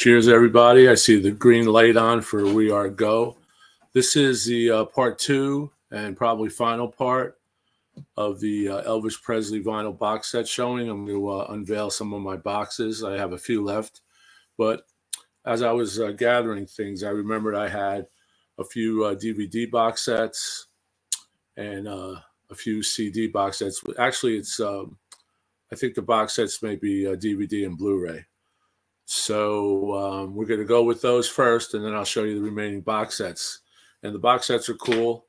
Cheers, everybody. I see the green light on for We Are Go. This is the part 2 and probably final part of the Elvis Presley vinyl box set showing. I'm going to unveil some of my boxes. I have a few left. But as I was gathering things, I remembered I had a few DVD box sets and a few CD box sets. Actually, it's I think the box sets may be DVD and Blu-ray. So we're going to go with those first, and then I'll show you the remaining box sets. And the box sets are cool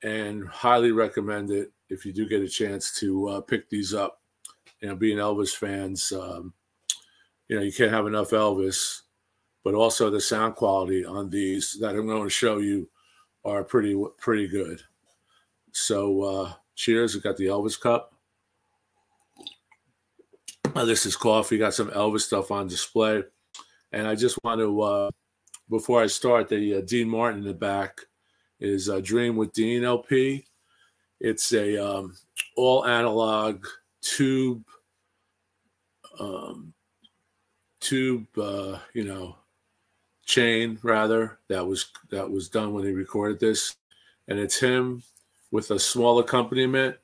and highly recommend it if you do get a chance to pick these up. You know, being Elvis fans, you know, you can't have enough Elvis, but also the sound quality on these that I'm going to show you are pretty good. So cheers. We got the Elvis cup. This is coffee. Got some Elvis stuff on display. And I just want to, before I start, the Dean Martin in the back is Dream with Dean LP. It's a all analog tube, you know, chain rather that was done when he recorded this, and it's him with a small accompaniment.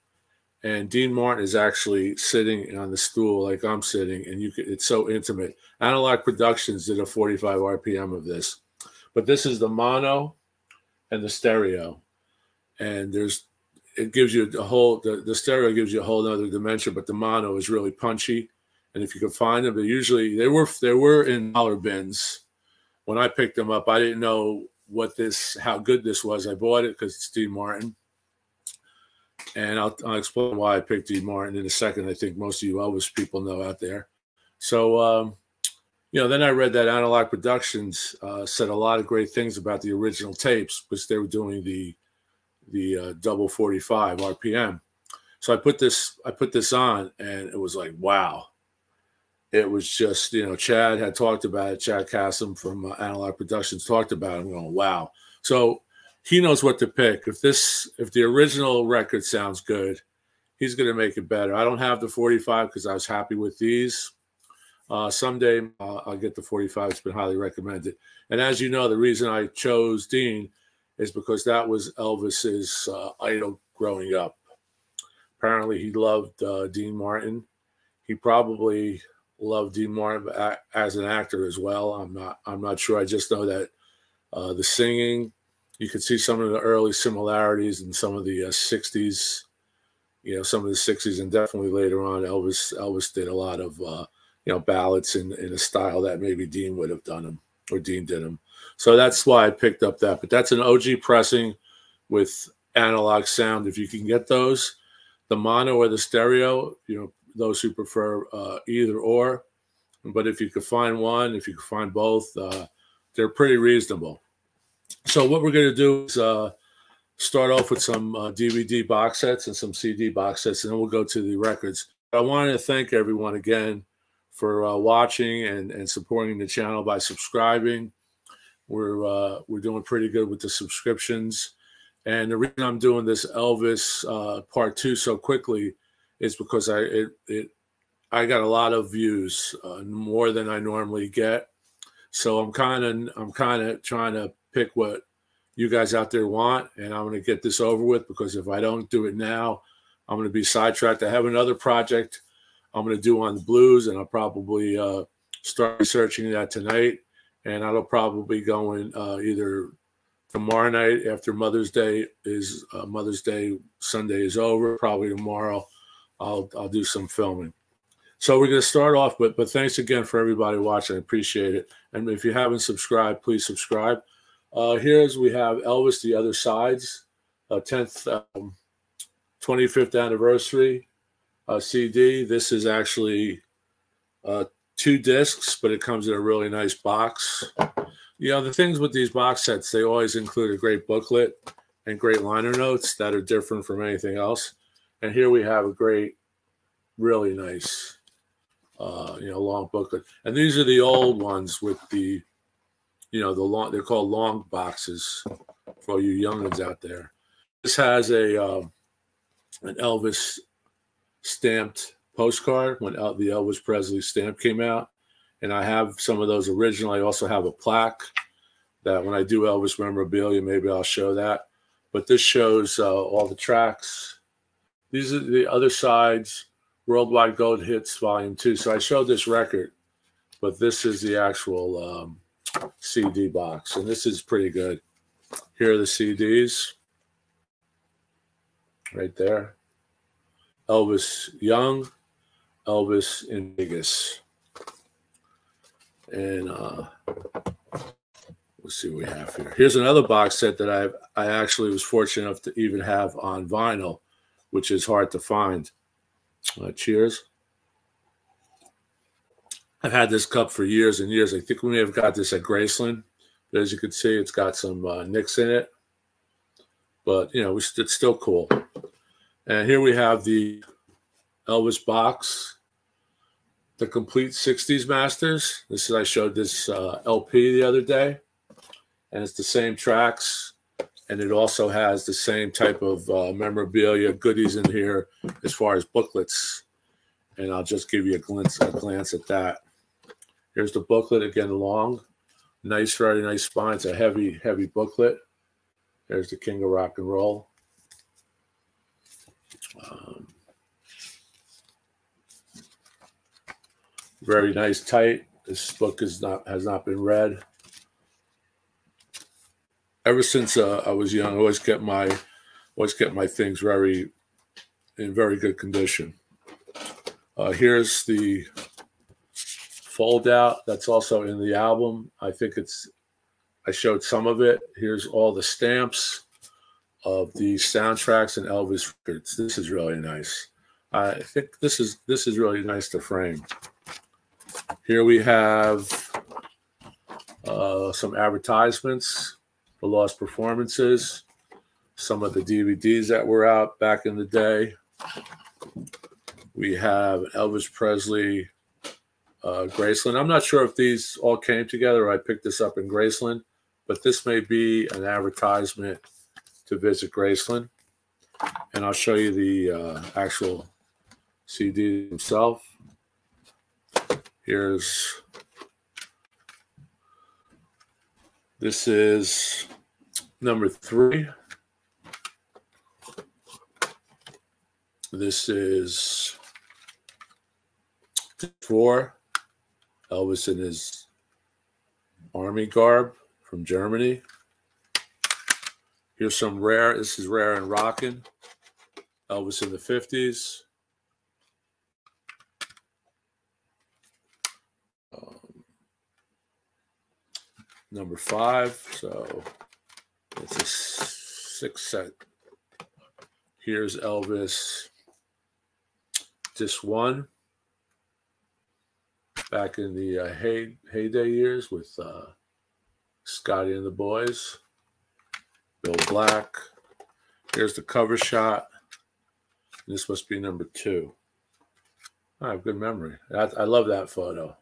And Dean Martin is actually sitting on the stool like I'm sitting, and it's so intimate. Analog Productions did a 45 RPM of this, but this is the mono and the stereo, and it gives you a whole the stereo gives you a whole other dimension, but the mono is really punchy. And if you can find them, they were in dollar bins when I picked them up. I didn't know how good this was. I bought it because it's Dean Martin. And I'll explain why I picked Dean Martin in a second. I think most of you Elvis people know out there. So, you know, then I read that Analog Productions said a lot of great things about the original tapes because they were doing the double 45 RPM. So I put this on, and it was like, wow. It was just, you know, Chad had talked about it. Chad Kassem from Analog Productions talked about it. I'm going, wow. So he knows what to pick. If the original record sounds good, he's going to make it better. I don't have the 45 because I was happy with these. Someday I'll get the 45. It's been highly recommended. And as you know, the reason I chose Dean is because that was Elvis's idol growing up. Apparently, he loved Dean Martin. He probably loved Dean Martin as an actor as well. I'm not sure. I just know that the singing. You could see some of the early similarities in some of the 60s, you know, some of the 60s, and definitely later on, Elvis did a lot of, you know, ballads in a style that maybe Dean would have done them, or Dean did them. So that's why I picked up that. But that's an OG pressing with analog sound. If you can get those, the mono or the stereo, you know, those who prefer either or. But if you could find one, if you could find both, they're pretty reasonable. So what we're going to do is start off with some DVD box sets and some CD box sets, and then we'll go to the records. I wanted to thank everyone again for watching and supporting the channel by subscribing. We're doing pretty good with the subscriptions. And the reason I'm doing this Elvis part 2 so quickly is because I got a lot of views, more than I normally get. So I'm kind of trying to pick what you guys out there want, and I'm going to get this over with, because if I don't do it now, I'm going to be sidetracked. I have another project I'm going to do on the blues, and I'll probably start researching that tonight, and I'll probably go in either tomorrow night after Mother's Day Sunday is over. Probably tomorrow I'll do some filming. So we're going to start off, but thanks again for everybody watching. I appreciate it. And if you haven't subscribed, please subscribe. We have Elvis, The Other Sides, 10th, 25th anniversary CD. This is actually 2 discs, but it comes in a really nice box. You know, the things with these box sets, they always include a great booklet and great liner notes that are different from anything else. And here we have a great, really nice, you know, long booklet. And these are the old ones with the, you know, they're called long boxes for all you youngins out there. This has an Elvis stamped postcard when the Elvis Presley stamp came out. And I have some of those original. I also have a plaque that when I do Elvis memorabilia, maybe I'll show that. But this shows all the tracks. These are the other sides, Worldwide Gold Hits Volume 2. So I showed this record, but this is the actual CD box. And this is pretty good. Here are the CDs right there. Elvis Young, Elvis in Vegas. And let's see what we have here. Here's another box set that I actually was fortunate enough to even have on vinyl, which is hard to find. Cheers. I've had this cup for years and years. I think we may have got this at Graceland. But as you can see, it's got some nicks in it. But, you know, it's still cool. And here we have the Elvis box, the complete 60s Masters. This is, I showed this LP the other day. And it's the same tracks. And it also has the same type of memorabilia goodies in here as far as booklets. And I'll just give you a glance at that. Here's the booklet, again, long. Nice, very nice spine. It's a heavy, heavy booklet. There's the King of Rock and Roll. Very nice, tight. This book has not been read. Ever since I was young, I always kept my things in very good condition. Here's the fold out. That's also in the album. I showed some of it. Here's all the stamps of the soundtracks and Elvis records. This is really nice. I think this is really nice to frame. Here we have some advertisements for lost performances, some of the DVDs that were out back in the day. We have Elvis Presley, Graceland. I'm not sure if these all came together or I picked this up in Graceland, but this may be an advertisement to visit Graceland. And I'll show you the actual CD himself. This is number 3. This is 4. Elvis in his army garb from Germany. Here's some rare. This is Rare and Rockin'. Elvis in the 50s. Number 5. So it's a 6 set. Here's Elvis Disc 1. Back in the heyday years with Scotty and the Boys. Bill Black. Here's the cover shot. This must be number 2. I have good memory. I love that photo.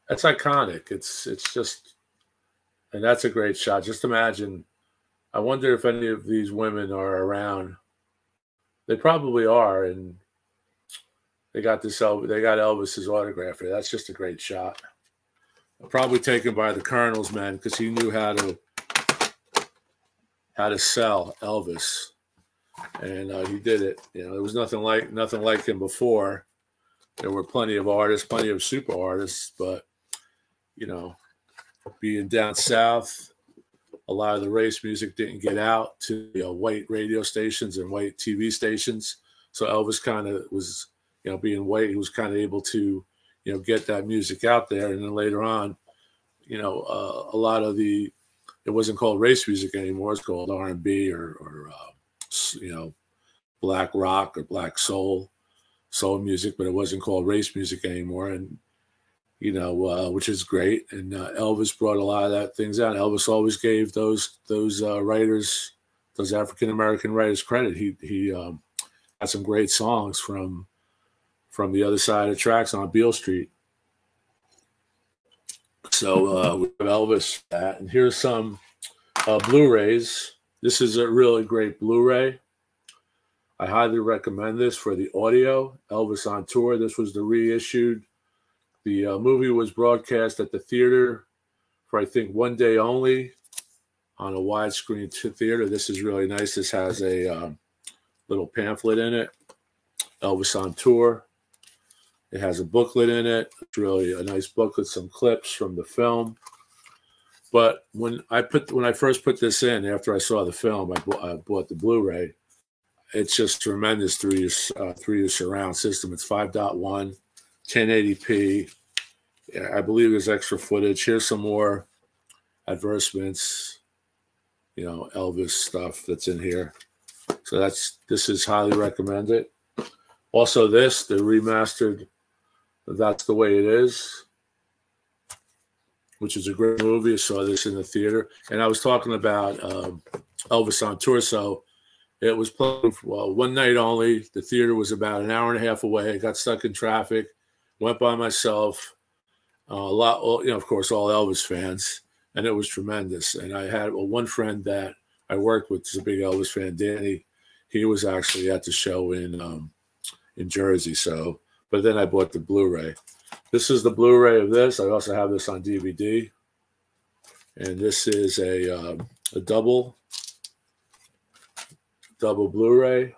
That's iconic. It's just, and that's a great shot. Just imagine. I wonder if any of these women are around. They probably are, and they got Elvis's autograph here. That's just a great shot. Probably taken by the Colonel's men because he knew how to sell Elvis, and he did it. You know, there was nothing like him before. There were plenty of artists, plenty of super artists, but you know, being down south, a lot of the race music didn't get out to white radio stations and white TV stations. So Elvis kind of was, being white, he was kind of able to, get that music out there. And then later on, a lot of it wasn't called race music anymore. It's called R&B or black rock or black soul music, but it wasn't called race music anymore. And, which is great. And Elvis brought a lot of that things out. Elvis always gave those writers, those African-American writers credit. He had some great songs from the other side of the tracks on Beale Street. So we have Elvis that. And here's some Blu-rays. This is a really great Blu-ray. I highly recommend this for the audio. Elvis on Tour. This was the reissued The movie was broadcast at the theater for, I think, one day only on a widescreen theater. This is really nice. This has a little pamphlet in it, Elvis on Tour. It has a booklet in it. It's really a nice booklet, some clips from the film. But when I first put this in, after I saw the film, I bought the Blu-ray. It's just tremendous 3D surround system. It's 5.1, 1080p. I believe there's extra footage. Here's some more advertisements, you know, Elvis stuff that's in here. So this is highly recommended. Also, the remastered That's the Way It Is, which is a great movie. I saw this in the theater. And I was talking about Elvis on Tour. So it was playing one night only. The theater was about an hour and a half away. I got stuck in traffic, went by myself. Of course, all Elvis fans. And it was tremendous. And I had one friend that I worked with is a big Elvis fan, Danny. He was actually at the show in Jersey. So, but then I bought the Blu-ray. This is the Blu-ray of this. I also have this on DVD. And this is a double Blu-ray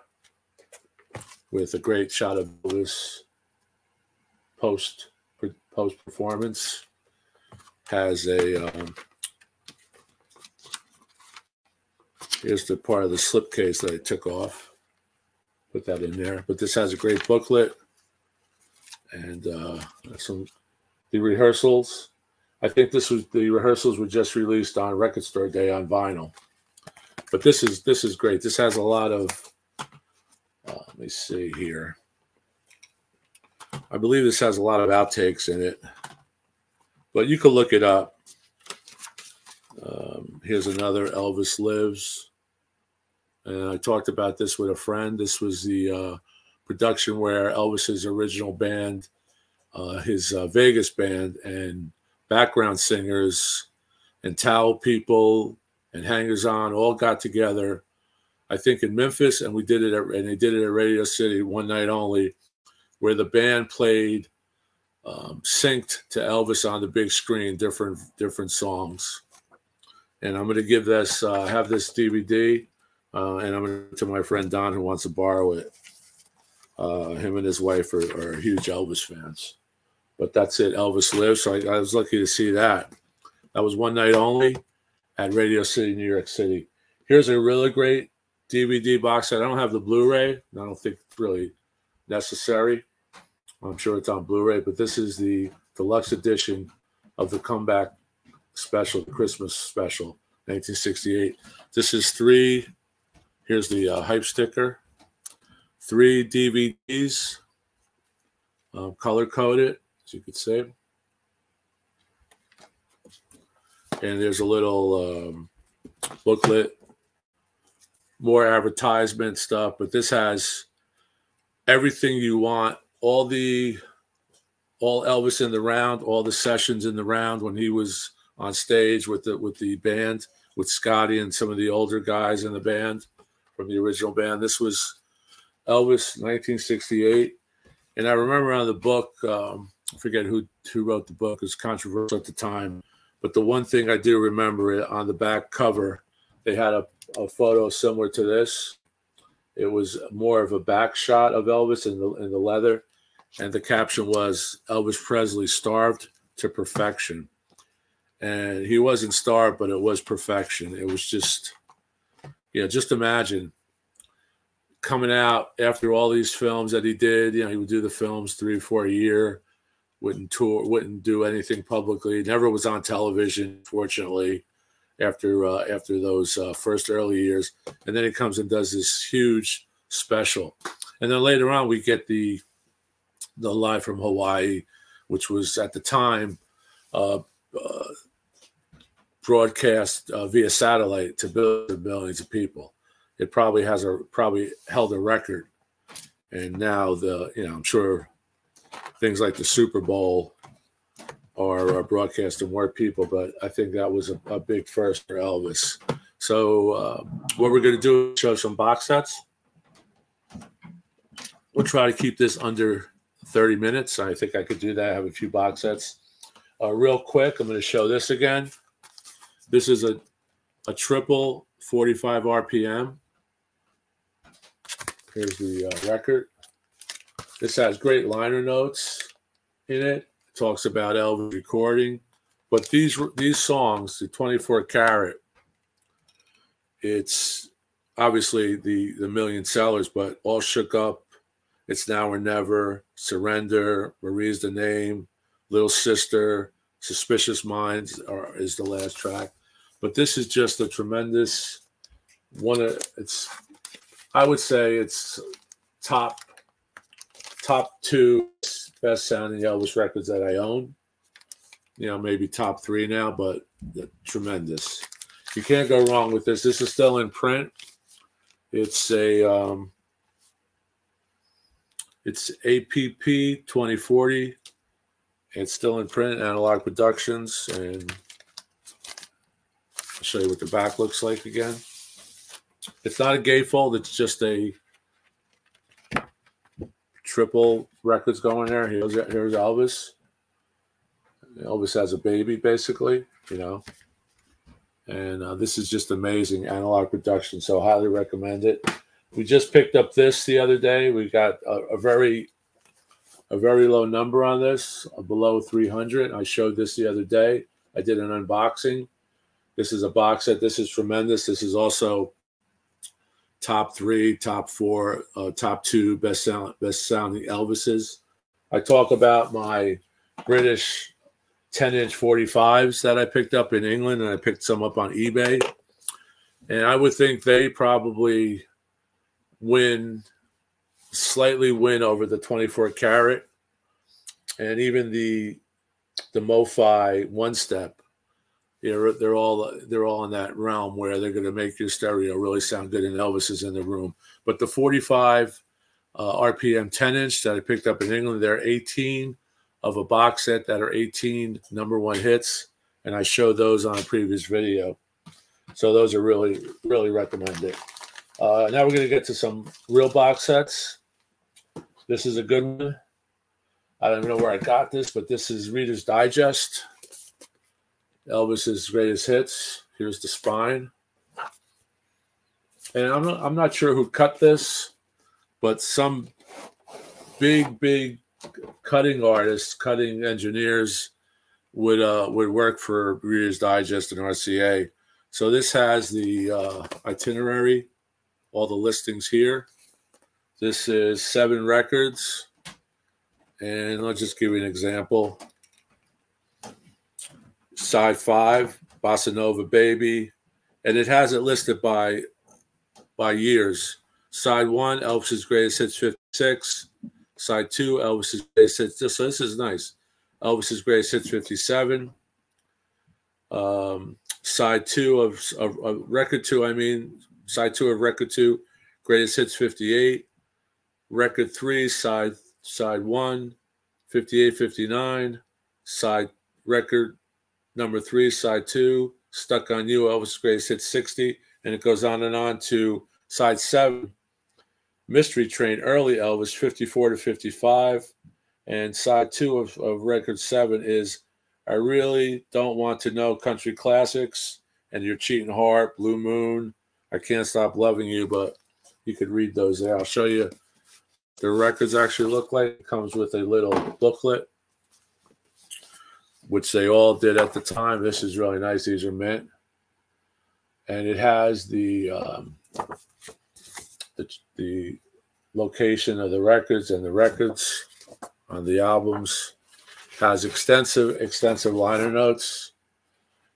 with a great shot of this post performance. Has a here's the part of the slipcase that I took off. Put that in there. But this has a great booklet and the rehearsals. I think the rehearsals were just released on Record Store Day on vinyl. But this is great. This has a lot of let me see here. I believe this has a lot of outtakes in it. But you can look it up. Here's another Elvis Lives. And I talked about this with a friend. This was the production where Elvis's original band, his Vegas band, and background singers and towel people and hangers-on all got together, I think in Memphis, and they did it at Radio City one night only, where the band played synced to Elvis on the big screen, different songs. And I'm going to give this, have this DVD, and I'm going to my friend Don who wants to borrow it. Him and his wife are huge Elvis fans. But that's it, Elvis Lives. So I was lucky to see that. That was one night only at Radio City, New York City. Here's a really great DVD box set. I don't have the Blu-ray. I don't think it's really necessary. I'm sure it's on Blu-ray, but this is the deluxe edition of the comeback special, the Christmas special, 1968. This is here's the hype sticker, 3 DVDs, color-coded, as you could see. And there's a little booklet, more advertisement stuff, but this has everything you want. All Elvis in the round, all the sessions in the round when he was on stage with the band, with Scotty and some of the older guys in the band from the original band. This was Elvis, 1968. And I remember on the book, I forget who wrote the book, it was controversial at the time, but the one thing I do remember, on the back cover, they had a photo similar to this. It was more of a back shot of Elvis in the leather. And the caption was, Elvis Presley starved to perfection. And he wasn't starved, but it was perfection. It was just, just imagine coming out after all these films that he did. He would do the films 3 or 4 a year, wouldn't tour, wouldn't do anything publicly, never was on television, fortunately, after those first early years. And then he comes and does this huge special. And then later on, we get the Live from Hawaii, which was at the time broadcast via satellite to billions and millions of people. It probably held a record. And now I'm sure things like the Super Bowl are broadcast to more people, but I think that was a big first for Elvis. So what we're going to do is show some box sets. We'll try to keep this under 30 minutes. I think I could do that. I have a few box sets. Real quick, I'm going to show this again. This is a triple 45 RPM. Here's the record. This has great liner notes in it. It talks about Elvis recording. But these songs, the 24 karat, it's obviously the million sellers, but All Shook Up, It's Now or Never, Surrender, Marie's the Name, Little Sister, Suspicious Minds is the last track. But this is just a tremendous one. I would say it's top 2 best sounding Elvis records that I own. You know, maybe top 3 now, but tremendous. You can't go wrong with this. This is still in print. It's a it's APP 2040. It's still in print, Analog Productions, and I'll show you what the back looks like again. It's not a gatefold. It's just a triple records going there. Here's Elvis. Elvis has a baby, basically, you know. And this is just amazing, Analog Production. So highly recommend it. We just picked up this the other day. We got a very low number on this, below 300. I showed this the other day. I did an unboxing. This is a box set. This is tremendous. This is also top 3, top 4, top 2 best sounding Elvises. I talk about my British 10-inch 45s that I picked up in England, and I picked some up on eBay. And I would think they probably slightly win over the 24 karat, and even the MoFi one step. You know, they're all in that realm where they're going to make your stereo really sound good, and Elvis is in the room. But the 45 RPM 10-inch that I picked up in England, they're 18 of a box set that are 18 #1 hits, and I showed those on a previous video. So those are really, really recommended. Now we're going to get to some real box sets. This is a good one. I don't know where I got this, but this is Reader's Digest. Elvis's greatest hits. Here's the spine. And I'm not sure who cut this, but some big cutting artists, cutting engineers would work for Reader's Digest and RCA. So this has the itinerary, all the listings here. This is 7 records, and I'll just give you an example. Side 5, Bossa Nova Baby, and it has it listed by years. Side 1, Elvis's Greatest Hits 56. Side 2, Elvis's Greatest Hits. So this is nice. Elvis's Greatest Hits 57. Side 2 of Record 2, I mean. Side 2 of Record 2, Greatest Hits 58. Record 3, Side 1, 58, 59. Record number 3, Side 2, Stuck on You, Elvis Greatest Hits 60. And it goes on to Side 7, Mystery Train, Early Elvis, 54 to 55. And Side 2 of Record 7 is I Really Don't Want to Know Country Classics, and Your Cheating Heart, Blue Moon, I Can't Stop Loving You, but you could read those there. I'll show you the records actually look like. It comes with a little booklet, which they all did at the time. This is really nice. These are mint. And it has the location of the records and the records on the albums. Has extensive liner notes.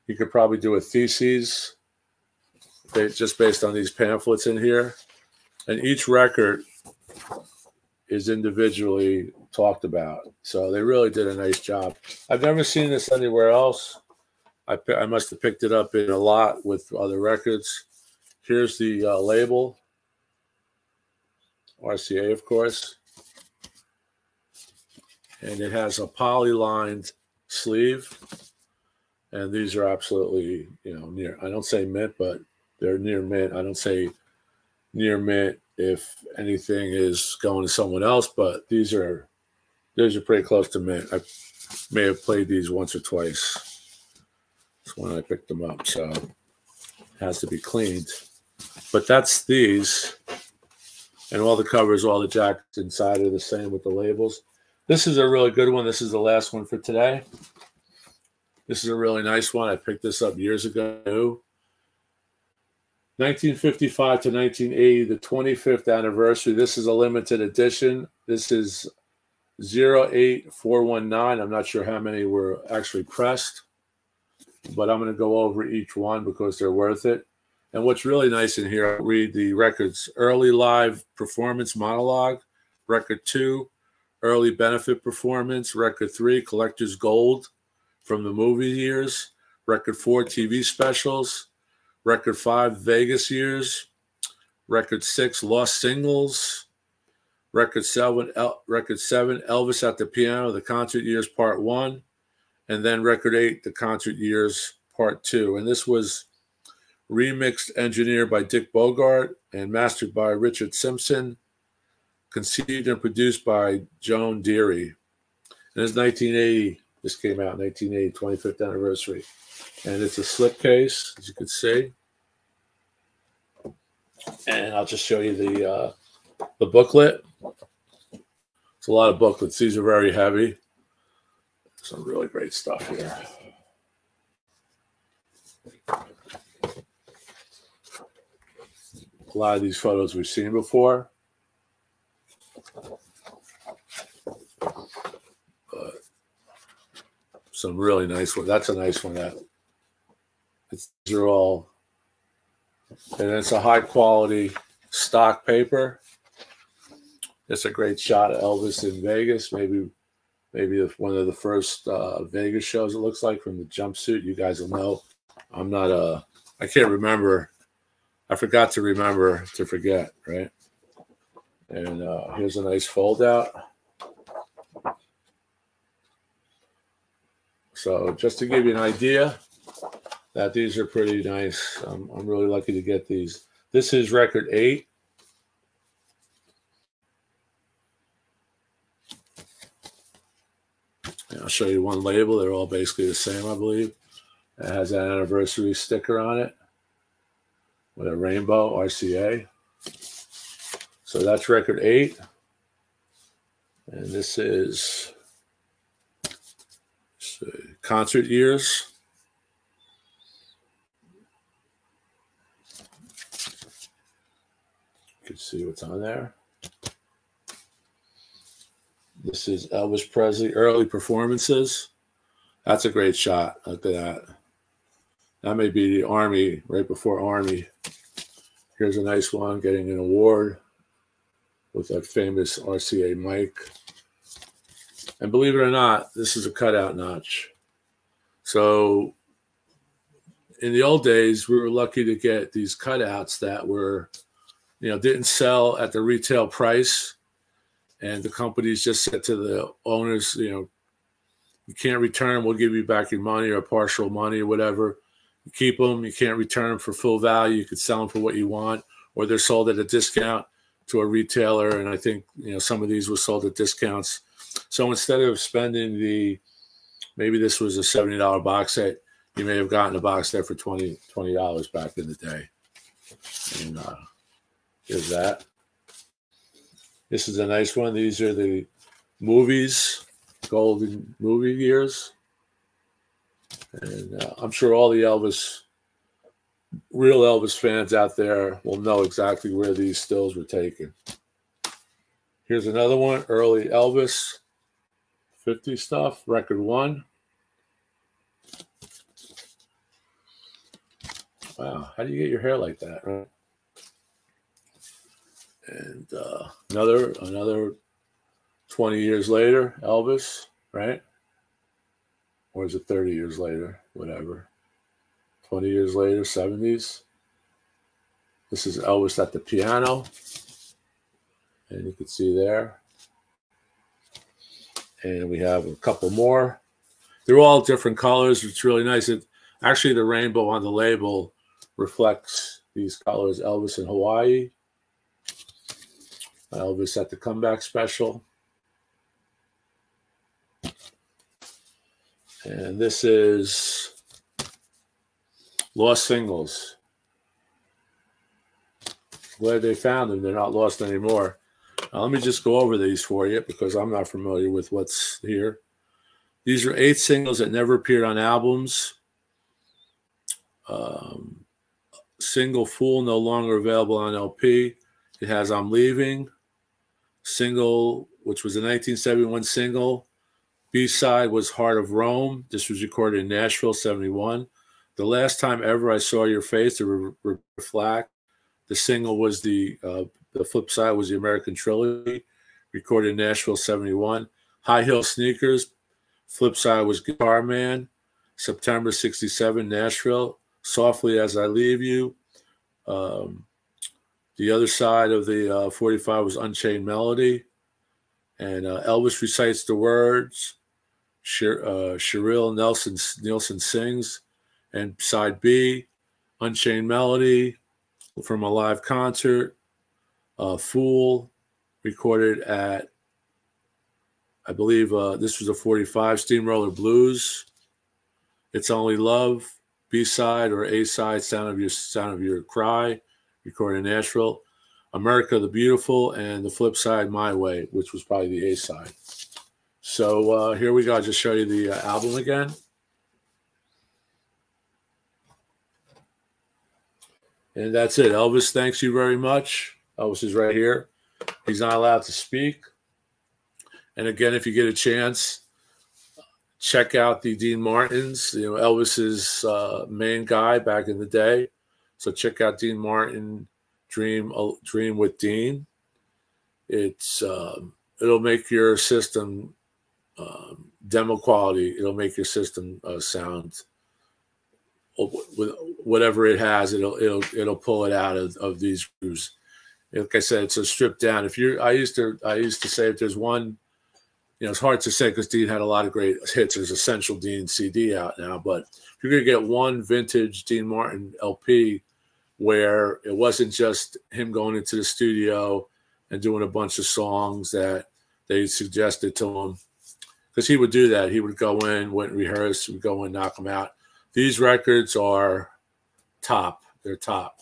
You could probably do a thesis just based on these pamphlets in here. And each record is individually talked about. So they really did a nice job. I've never seen this anywhere else. I must have picked it up in a lot with other records. Here's the label. RCA, of course. And it has a poly-lined sleeve. And these are absolutely, near. I don't say mint, but they're near mint. I don't say near mint if anything is going to someone else, but these are These are pretty close to mint. I may have played these once or twice. That's when I picked them up, so it has to be cleaned. But that's these. And all the covers, all the jackets inside are the same with the labels. This is a really good one. This is the last one for today. This is a really nice one. I picked this up years ago. 1955 to 1980, the 25th anniversary. This is a limited edition. This is 08419. I'm not sure how many were actually pressed, but I'm going to go over each one because they're worth it. And what's really nice in here, I'll read the records. Early live performance monologue. Record 2, early benefit performance. Record 3, collector's gold from the movie years. Record 4, TV specials. Record 5, Vegas years. Record 6, lost singles. Record 7, Elvis at the piano, the concert years, part 1. And then record 8, the concert years, part 2. And this was remixed, engineered by Dick Bogart and mastered by Richard Simpson, conceived and produced by Joan Deary. And it's 1980. This came out in 1980, 25th anniversary. And it's a slipcase, as you can see. And I'll just show you the booklet. It's a lot of booklets. These are very heavy. Some really great stuff here. A lot of these photos we've seen before. But some really nice ones. That's a nice one. These are all, and it's a high quality stock paper. It's a great shot of Elvis in Vegas. Maybe one of the first Vegas shows, it looks like, from the jumpsuit. You guys will know. I can't remember. I forgot to remember to forget, right? And here's a nice fold out. So just to give you an idea that these are pretty nice. I'm really lucky to get these. This is record 8. And I'll show you one label. They're all basically the same, I believe. It has an anniversary sticker on it with a rainbow RCA. So that's record 8. And this is concert years. You can see what's on there. This is Elvis Presley early performances. That's a great shot. Look at that. That may be the Army, right before Army. Here's a nice one, getting an award with that famous RCA mic. And believe it or not, this is a cutout notch. So in the old days, we were lucky to get these cutouts that were, didn't sell at the retail price. And the companies just said to the owners, you can't return them. We'll give you back your money or partial money or whatever. You keep them. You can't return them for full value. You could sell them for what you want, or they're sold at a discount to a retailer. And I think, some of these were sold at discounts. So instead of spending maybe this was a $70 box set, you may have gotten a box set for $20 back in the day. And here's that. This is a nice one. These are the movies, golden movie years. And I'm sure all the real Elvis fans out there will know exactly where these stills were taken. Here's another one, early Elvis, 50 stuff, record 1. Wow, how do you get your hair like that, right? And another 20 years later, Elvis, right? Or is it 30 years later? Whatever. 20 years later, 70s. This is Elvis at the piano. And you can see there. And we have a couple more. They're all different colors. It's really nice. Actually, the rainbow on the label reflects these colors. Elvis in Hawaii. Elvis at the comeback special. And this is Lost Singles. Glad they found them. They're not lost anymore. Let me just go over these for you because I'm not familiar with what's here. These are 8 singles that never appeared on albums. Single Fool, no longer available on LP. It has I'm Leaving. Single, which was a 1971 single. B-side was Heart of Rome. This was recorded in Nashville, 71. The Last Time Ever I Saw Your Face, the Flack. The single was the flip side was the American Trilogy, recorded in Nashville, 71. High Heel Sneakers, flip side was Guitar Man, September 67, Nashville. Softly As I Leave You. The other side of the 45 was Unchained Melody. And Elvis Recites the Words. Cheryl Nielsen Sings. And side B, Unchained Melody from a live concert. Fool, recorded at, I believe this was a 45, Steamroller Blues. It's Only Love, B-side or A-side, Sound of Your Cry, recorded in Nashville. America the Beautiful, and the flip side, My Way, which was probably the A-side. So here we go. I'll just show you the album again. And that's it. Elvis, thanks you very much. Elvis is right here. He's not allowed to speak. And again, if you get a chance, check out the Dean Martins. You know, Elvis's main guy back in the day. So check out Dean Martin, Dream with Dean. It's it'll make your system demo quality. It'll make your system sound with whatever it has. It'll pull it out of these grooves. Like I said, it's a stripped down. If you're, I used to say if there's one, you know, it's hard to say because Dean had a lot of great hits. There's Essential Dean CD out now, but if you're gonna get one vintage Dean Martin LP where it wasn't just him going into the studio and doing a bunch of songs that they suggested to him, because he would do that. He would go in, went and rehearse, would go in, knock them out. These records are top. They're top.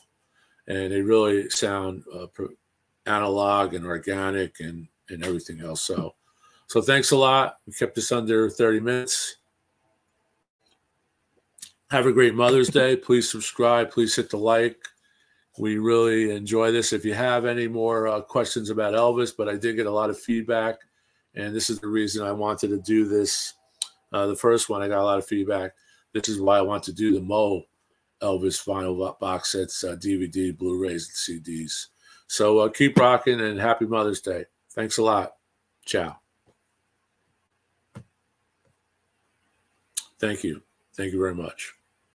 And they really sound analog and organic and everything else. So thanks a lot. We kept this under 30 minutes. Have a great Mother's Day. Please subscribe. Please hit the like. We really enjoy this. If you have any more questions about Elvis, but I did get a lot of feedback, and this is the reason I wanted to do this. The first one, I got a lot of feedback. This is why I want to do the Mo Elvis vinyl box sets, DVD, Blu-rays, and CDs. So keep rocking, and happy Mother's Day. Thanks a lot. Ciao. Thank you. Thank you very much.